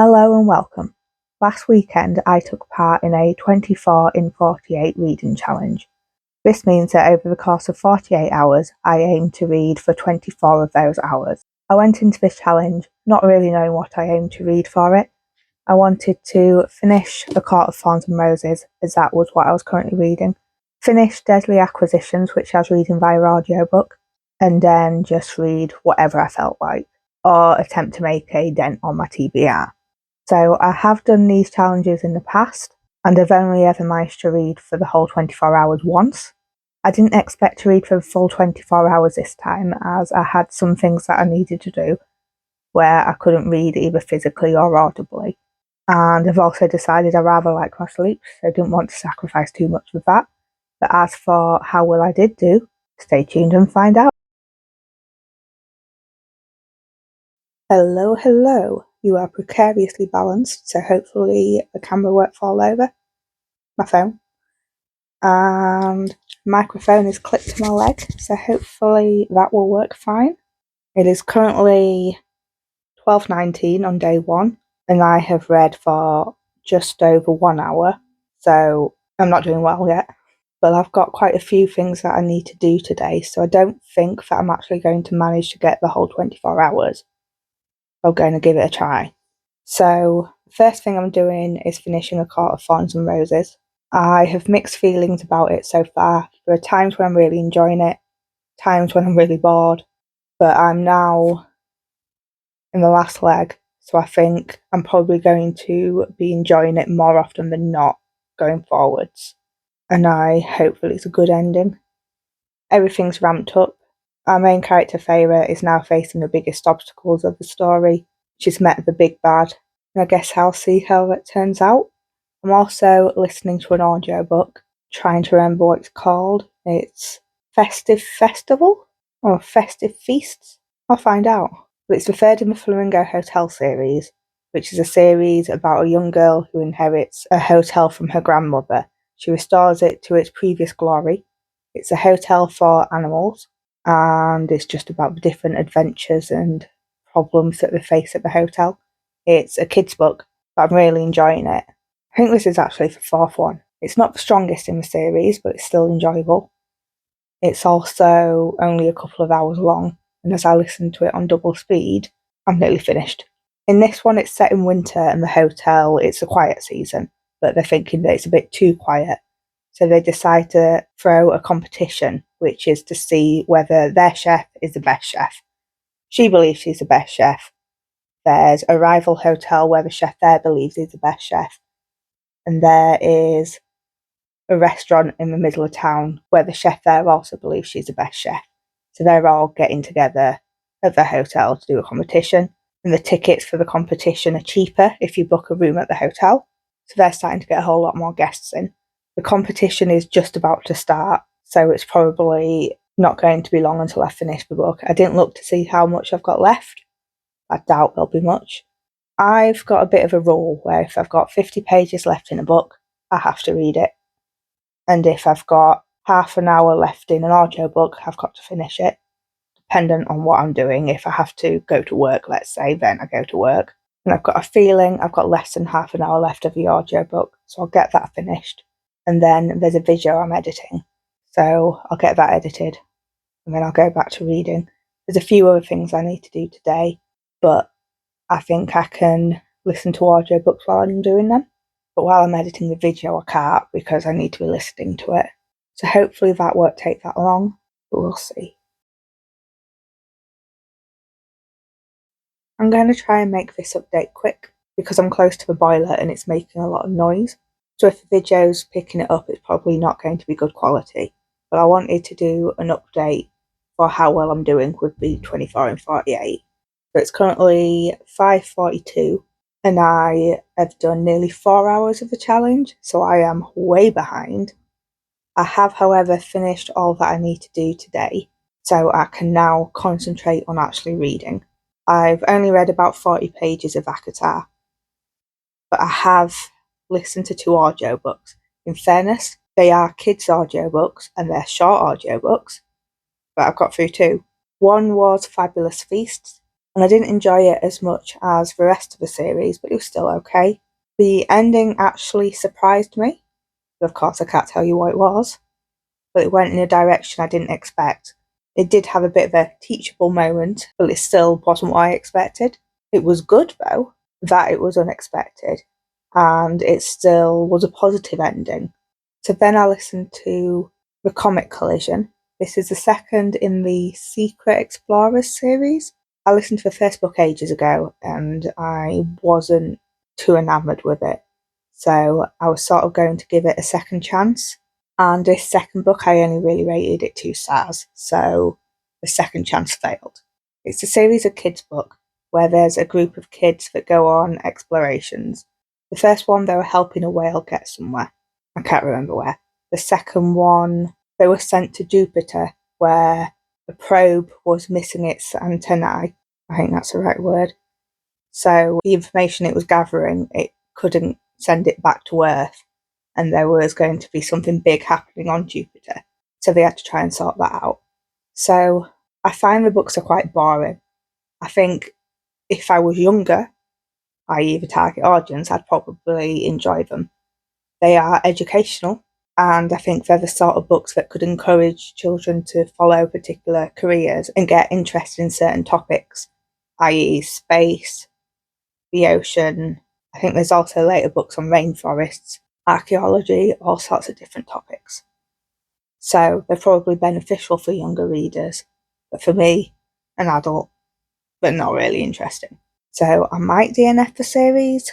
Hello and welcome. Last weekend I took part in a 24 in 48 reading challenge. This means that over the course of 48 hours I aim to read for 24 of those hours. I went into this challenge not really knowing what I aimed to read for it. I wanted to finish The Court of Thorns and Roses, as that was what I was currently reading, finish Deadly Aquisitions, which I was reading via audiobook, and then just read whatever I felt like, or attempt to make a dent on my TBR. So I have done these challenges in the past, and I've only ever managed to read for the whole 24 hours once. I didn't expect to read for the full 24 hours this time, as I had some things that I needed to do where I couldn't read either physically or audibly. And I've also decided I rather like my sleep, so I didn't want to sacrifice too much with that. But as for how well I did do, stay tuned and find out. Hello. You are precariously balanced, so hopefully the camera won't fall over. My phone. And microphone is clipped to my leg, so hopefully that will work fine. It is currently 12:19 on day one, and I have read for just over 1 hour, so I'm not doing well yet. But I've got quite a few things that I need to do today, so I don't think that I'm actually going to manage to get the whole 24 hours. I'm going to give it a try. So, the first thing I'm doing is finishing A Court of Thorns and Roses. I have mixed feelings about it so far. There are times when I'm really enjoying it, times when I'm really bored, but I'm now in the last leg, so I think I'm probably going to be enjoying it more often than not going forwards. And I hope that it's a good ending. Everything's ramped up. Our main character, Feyre, is now facing the biggest obstacles of the story. She's met the big bad, and I guess I'll see how that turns out. I'm also listening to an audiobook, trying to remember what it's called. It's Festive Festival? Or Festive Feasts? I'll find out. But it's the third in the Flamingo Hotel series, which is a series about a young girl who inherits a hotel from her grandmother. She restores it to its previous glory. It's a hotel for animals, and it's just about the different adventures and problems that they face at the hotel. It's a kid's book, but I'm really enjoying it. I think this is actually the fourth one. It's not the strongest in the series, but it's still enjoyable. It's also only a couple of hours long, and as I listen to it on double speed, I'm nearly finished. In this one, it's set in winter, and the hotel, it's a quiet season, but they're thinking that it's a bit too quiet. So they decide to throw a competition, which is to see whether their chef is the best chef. She believes she's the best chef. There's a rival hotel where the chef there believes he's the best chef. And there is a restaurant in the middle of town where the chef there also believes she's the best chef. So they're all getting together at the hotel to do a competition. And the tickets for the competition are cheaper if you book a room at the hotel. So they're starting to get a whole lot more guests in. The competition is just about to start, so it's probably not going to be long until I finish the book. I didn't look to see how much I've got left. I doubt there'll be much. I've got a bit of a rule where if I've got 50 pages left in a book, I have to read it. And if I've got half an hour left in an audiobook, I've got to finish it. Dependent on what I'm doing. If I have to go to work, let's say, then I go to work. And I've got a feeling I've got less than half an hour left of the audiobook, so I'll get that finished. And then there's a video I'm editing, so I'll get that edited, and then I'll go back to reading. There's a few other things I need to do today, but I think I can listen to audiobooks while I'm doing them. But while I'm editing the video, I can't because I need to be listening to it. So hopefully that won't take that long, but we'll see. I'm going to try and make this update quick because I'm close to the boiler and it's making a lot of noise. So if the video's picking it up, it's probably not going to be good quality. But I wanted to do an update for how well I'm doing with the 24 and 48. So it's currently 5:42 and I have done nearly 4 hours of the challenge, so I am way behind. I have, however, finished all that I need to do today, so I can now concentrate on actually reading. I've only read about 40 pages of ACOTAR, but I have listened to 2 audiobooks. In fairness, they are kids' audiobooks and they're short audiobooks, but I've got through 2. One was Fabulous Feasts, and I didn't enjoy it as much as the rest of the series, but it was still okay. The ending actually surprised me. Of course, I can't tell you what it was, but it went in a direction I didn't expect. It did have a bit of a teachable moment, but it still wasn't what I expected. It was good, though, that it was unexpected, and it still was a positive ending. So then I listened to The Comet Collision. This is the second in the Secret Explorers series. I listened to the first book ages ago, and I wasn't too enamoured with it. So I was sort of going to give it a second chance. And this second book, I only really rated it 2 stars, so the second chance failed. It's a series of kids' book where there's a group of kids that go on explorations. The first one, they were helping a whale get somewhere. I can't remember where. The second one, they were sent to Jupiter, where a probe was missing its antennae. I think that's the right word. So the information it was gathering, it couldn't send it back to Earth, and there was going to be something big happening on Jupiter. So they had to try and sort that out. So I find the books are quite boring. I think if I was younger, i.e. the target audience, I'd probably enjoy them. They are educational, and I think they're the sort of books that could encourage children to follow particular careers and get interested in certain topics, i.e. space, the ocean. I think there's also later books on rainforests, archaeology, all sorts of different topics. So they're probably beneficial for younger readers, but for me, an adult, they're not really interesting. So I might DNF the series.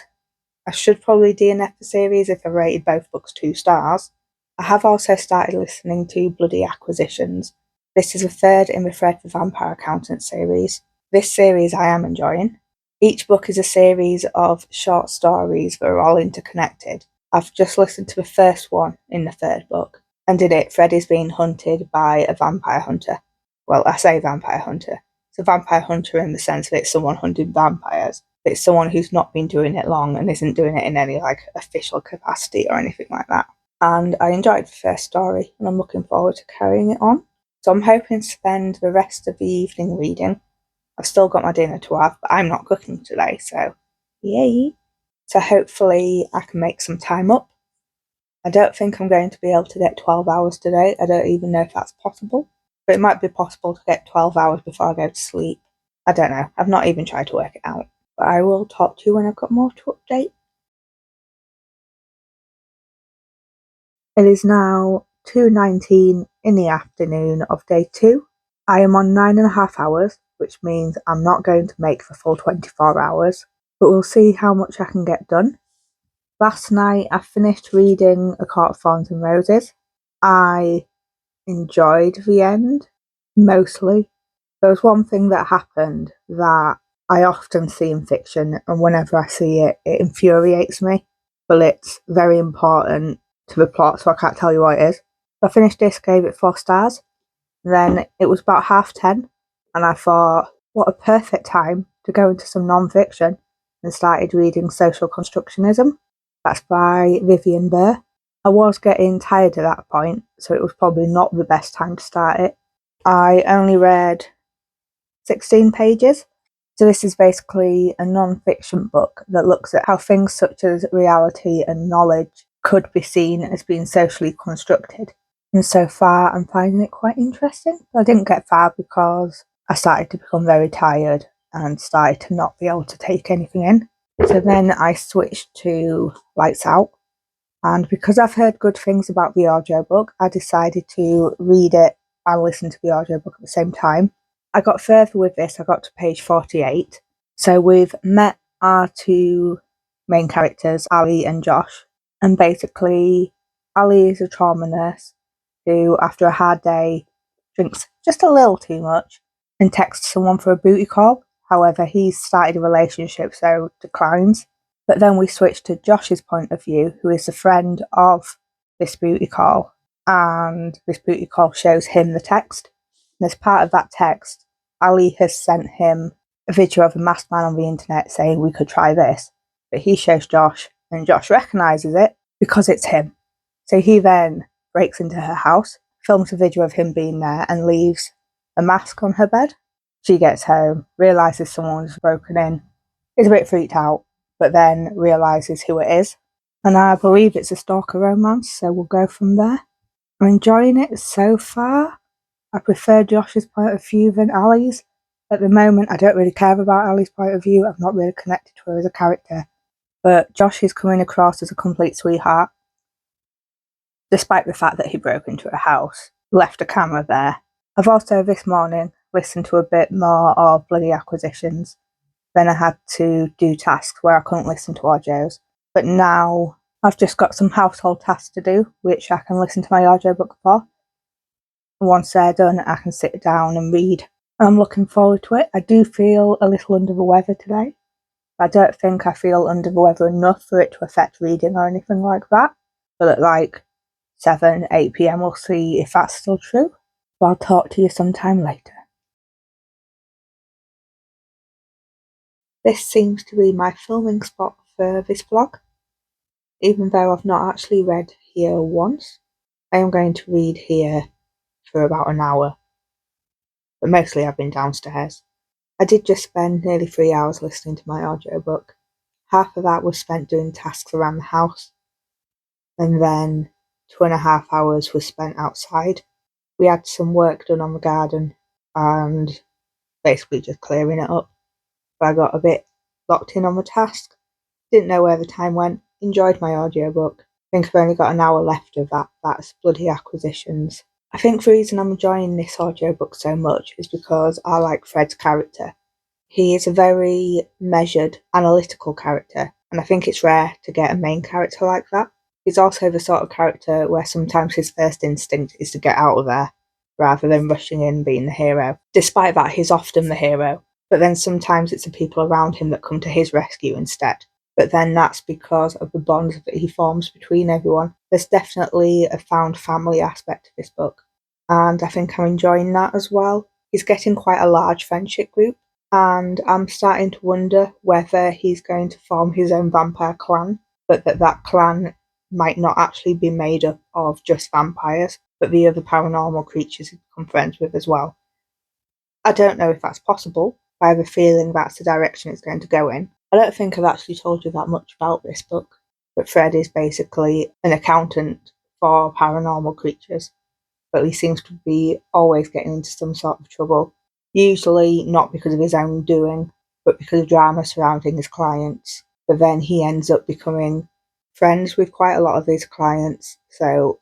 I should probably DNF the series if I rated both books 2 stars. I have also started listening to Bloody Aquisitions. This is the third in the Fred the Vampire Accountant series. This series I am enjoying. Each book is a series of short stories that are all interconnected. I've just listened to the first one in the third book, and in it, Fred is being hunted by a vampire hunter. Well, I say vampire hunter. It's a vampire hunter in the sense that it's someone hunting vampires. It's someone who's not been doing it long and isn't doing it in any official capacity or anything like that. And I enjoyed the first story, and I'm looking forward to carrying it on. So I'm hoping to spend the rest of the evening reading. I've still got my dinner to have, but I'm not cooking today, so yay. So hopefully I can make some time up. I don't think I'm going to be able to get 12 hours today. I don't even know if that's possible, but it might be possible to get 12 hours before I go to sleep. I don't know. I've not even tried to work it out, but I will talk to you when I've got more to update. It is now 2:19 in the afternoon of day 2. I am on 9.5 hours, which means I'm not going to make the full 24 hours, but we'll see how much I can get done. Last night I finished reading A Court of Thorns and Roses. I enjoyed the end, mostly. There was one thing that happened that I often see in fiction, and whenever I see it, it infuriates me, but it's very important to the plot, so I can't tell you what it is. I finished this, gave it 4 stars, then it was about 10:30, and I thought, what a perfect time to go into some non-fiction, and started reading Social Constructionism. That's by Vivien Burr. I was getting tired at that point, so it was probably not the best time to start it. I only read 16 pages. So this is basically a non-fiction book that looks at how things such as reality and knowledge could be seen as being socially constructed. And so far I'm finding it quite interesting. I didn't get far because I started to become very tired and started to not be able to take anything in. So then I switched to Lights Out. And because I've heard good things about the audiobook, I decided to read it and listen to the audiobook at the same time. I got further with this, I got to page 48. So we've met our 2 main characters, Ali and Josh. And basically, Ali is a trauma nurse who, after a hard day, drinks just a little too much and texts someone for a booty call. However, he's started a relationship, so declines. But then we switch to Josh's point of view, who is the friend of this booty call. And this booty call shows him the text. And as part of that text, Ali has sent him a video of a masked man on the internet saying we could try this. But he shows Josh, and Josh recognises it because it's him. So he then breaks into her house, films a video of him being there, and leaves a mask on her bed. She gets home, realises someone's broken in, is a bit freaked out, but then realises who it is. And I believe it's a stalker romance, so we'll go from there. I'm enjoying it so far. I prefer Josh's point of view than Ali's. At the moment, I don't really care about Ali's point of view. I'm not really connected to her as a character. But Josh is coming across as a complete sweetheart, despite the fact that he broke into a house, left a camera there. I've also this morning listened to a bit more of bloody Aquestitions. Then I had to do tasks where I couldn't listen to audios. But now I've just got some household tasks to do, which I can listen to my audiobook for. And once they're done, I can sit down and read. I'm looking forward to it. I do feel a little under the weather today. I don't think I feel under the weather enough for it to affect reading or anything like that. But at like 7, 8 PM, we'll see if that's still true. So I'll talk to you sometime later. This seems to be my filming spot for this vlog. Even though I've not actually read here once, I am going to read here for about an hour. But mostly I've been downstairs. I did just spend nearly 3 hours listening to my audiobook. Half of that was spent doing tasks around the house, and then 2.5 hours was spent outside. We had some work done on the garden and basically just clearing it up. But I got a bit locked in on the task, didn't know where the time went, enjoyed my audiobook. I think I've only got an hour left of that. That's bloody Aquestitions. I think the reason I'm enjoying this audiobook so much is because I like Fred's character. He is a very measured, analytical character, and I think it's rare to get a main character like that. He's also the sort of character where sometimes his first instinct is to get out of there, rather than rushing in being the hero. Despite that, he's often the hero, but then sometimes it's the people around him that come to his rescue instead. But then that's because of the bonds that he forms between everyone. There's definitely a found family aspect to this book, and I think I'm enjoying that as well. He's getting quite a large friendship group, and I'm starting to wonder whether he's going to form his own vampire clan, but that clan might not actually be made up of just vampires, but the other paranormal creatures he's become friends with as well. I don't know if that's possible, but I have a feeling that's the direction it's going to go in. I don't think I've actually told you that much about this book, but Fred is basically an accountant for paranormal creatures, but he seems to be always getting into some sort of trouble. Usually not because of his own doing, but because of drama surrounding his clients. But then he ends up becoming friends with quite a lot of his clients, so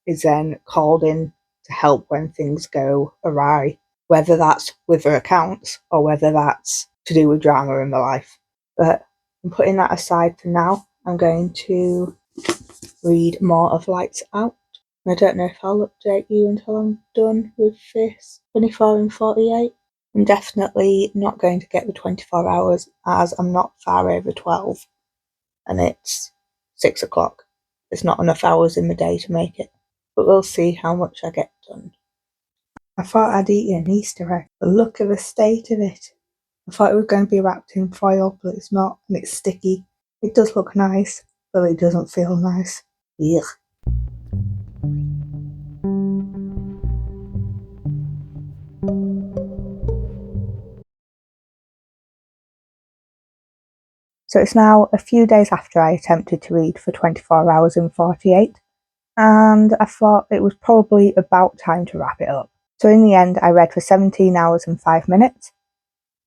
is then called in to help when things go awry, whether that's with their accounts or whether that's to do with drama in their life. But I'm putting that aside for now. I'm going to read more of Lights Out. I don't know if I'll update you until I'm done with this 24 and 48. I'm definitely not going to get the 24 hours as I'm not far over 12 and it's 6 o'clock. There's not enough hours in the day to make it, but we'll see how much I get done. I thought I'd eat an Easter egg, but look at the state of it. I thought it was going to be wrapped in foil, but it's not, and it's sticky. It does look nice, but it doesn't feel nice. Ugh. So it's now a few days after I attempted to read for 24 hours and 48, and I thought it was probably about time to wrap it up. So in the end, I read for 17 hours and 5 minutes.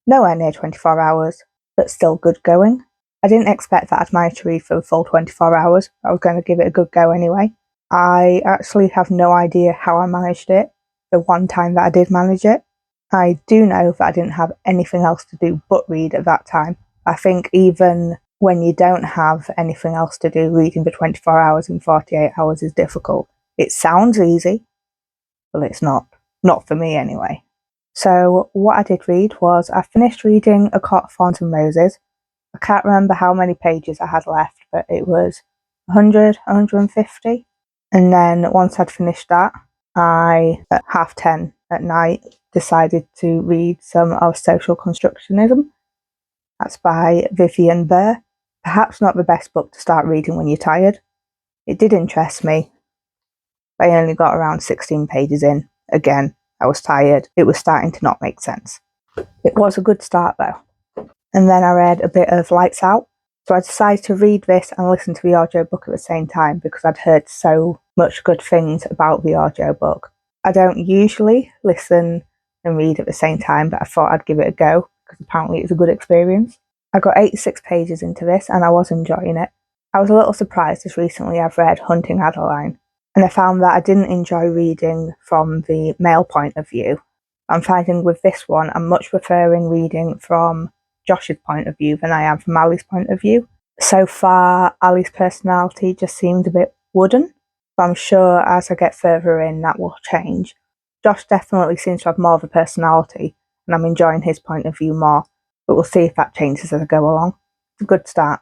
Nowhere near 24 hours, but still good going. I didn't expect that I'd manage to read for the full 24 hours. I was going to give it a good go anyway. I actually have no idea how I managed it, the one time that I did manage it. I do know that I didn't have anything else to do but read at that time. I think even when you don't have anything else to do, reading for 24 hours and 48 hours is difficult. It sounds easy, but it's not. Not for me anyway. So what I did read was I finished reading A Court of Thorns and Roses. I can't remember how many pages I had left, but it was 100, 150. And then once I'd finished that, I, at 10:30 at night, decided to read some of Social Constructionism. That's by Vivien Burr. Perhaps not the best book to start reading when you're tired. It did interest me, but I only got around 16 pages in. Again, I was tired. It was starting to not make sense. It was a good start though. And then I read a bit of Lights Out. So I decided to read this and listen to the audiobook at the same time because I'd heard so much good things about the audiobook. I don't usually listen and read at the same time, but I thought I'd give it a go because apparently it's a good experience. I got 86 pages into this and I was enjoying it. I was a little surprised as recently I've read Hunting Adeline, and I found that I didn't enjoy reading from the male point of view. I'm finding with this one, I'm much preferring reading from Josh's point of view than I am from Ali's point of view. So far, Ali's personality just seemed a bit wooden, but I'm sure as I get further in that will change. Josh definitely seems to have more of a personality, and I'm enjoying his point of view more, but we'll see if that changes as I go along. It's a good start.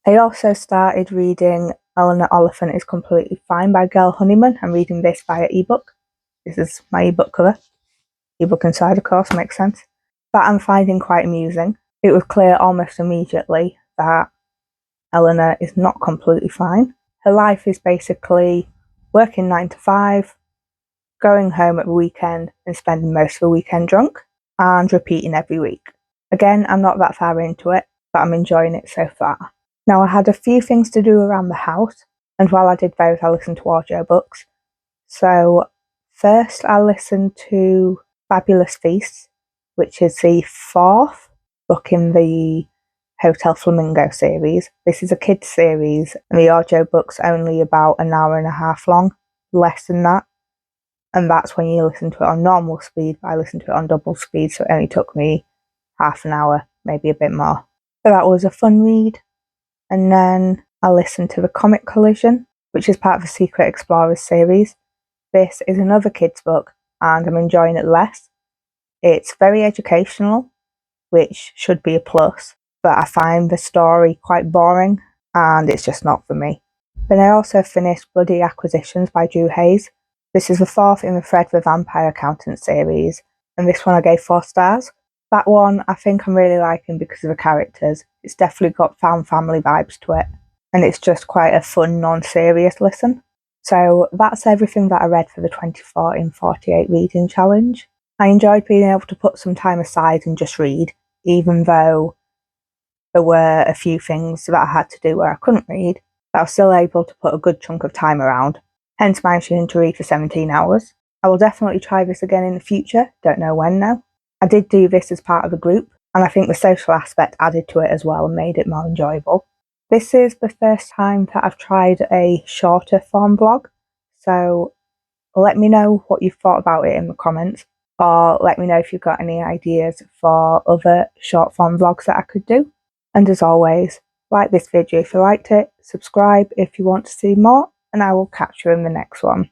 I also started reading Eleanor, Oliphant is Completely Fine by Gail Honeyman. I'm reading this via ebook. This is my ebook cover. Ebook inside, of course, makes sense. That I'm finding quite amusing. It was clear almost immediately that Eleanor is not completely fine. Her life is basically working 9 to 5, going home at the weekend and spending most of the weekend drunk, and repeating every week. Again, I'm not that far into it, but I'm enjoying it so far. Now, I had a few things to do around the house, and while I did those, I listened to audiobooks. So, first I listened to Fabulous Feasts, which is the 4th book in the Hotel Flamingo series. This is a kids series, and the audiobook's only about an hour and a half long, less than that. And that's when you listen to it on normal speed, but I listened to it on double speed, so it only took me half an hour, maybe a bit more. So that was a fun read. And then I listened to The Comet Collision, which is part of the Secret Explorers series. This is another kids book, and I'm enjoying it less. It's very educational, which should be a plus, but I find the story quite boring, and it's just not for me. Then I also finished Bloody Aquisitions by Drew Hayes. This is the 4th in the Fred the Vampire Accountant series, and this one I gave 4 stars. That one I think I'm really liking because of the characters. It's definitely got found family vibes to it, and it's just quite a fun, non-serious listen. So that's everything that I read for the 24 in 48 reading challenge. I enjoyed being able to put some time aside and just read, even though there were a few things that I had to do where I couldn't read, but I was still able to put a good chunk of time around, hence managing to read for 17 hours. I will definitely try this again in the future, don't know when now. I did do this as part of a group, and I think the social aspect added to it as well and made it more enjoyable. This is the first time that I've tried a shorter form vlog, so let me know what you've thought about it in the comments, or let me know if you've got any ideas for other short form vlogs that I could do. And as always, like this video if you liked it, subscribe if you want to see more, and I will catch you in the next one.